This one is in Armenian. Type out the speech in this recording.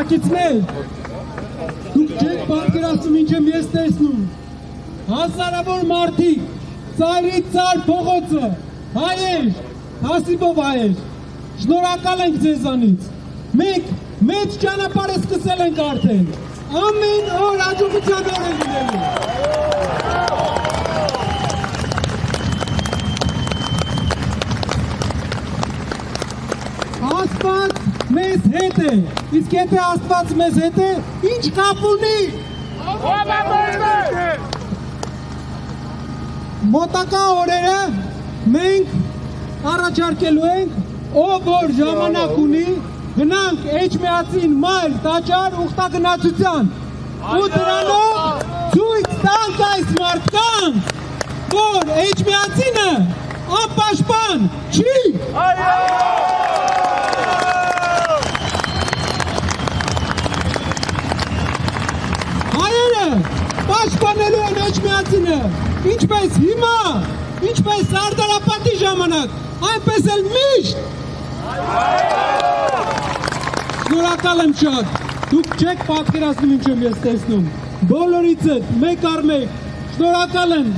Բնակիչներ, դուք չեք պատկերացնում ինչ եմ ես տեսնում։ Հազարավոր մարդիկ, ծայրից ծայր փողոցը, հայեր, հասիպով հայեր, շնորհակալ ենք ձեզանից։ Մենք մեծ ճանապարհ սկսել ենք արդեն։ Ամեն օր հաջողության օր է լինելու։ Աստված մեզ հետ է, իսկ եթե Աստված մեզ հետ է, ինչ կապ ունի։ Մոտակա օրերը մենք առաջարկելու ենք, ով որ ժամանակ ունի, գնանք Էջմիածին մայր տաճար ուխտագնացության ու դրանով ցույց տանք այս մարդկանց, որ Էջմիածինը անպաշտպան չի։ Հայերը պաշտպանելու են Էջմիածինը, ինչպես հիմա, ինչպես Սարդարապետի ժամանակ, այնպես էլ միշտ։ Շնորհակալ եմ շատ, դուք չեք պատկերացնում ինչ եմ ես տեսնում, բոլորիցդ մեկ առ մեկ, շնորհակալ եմ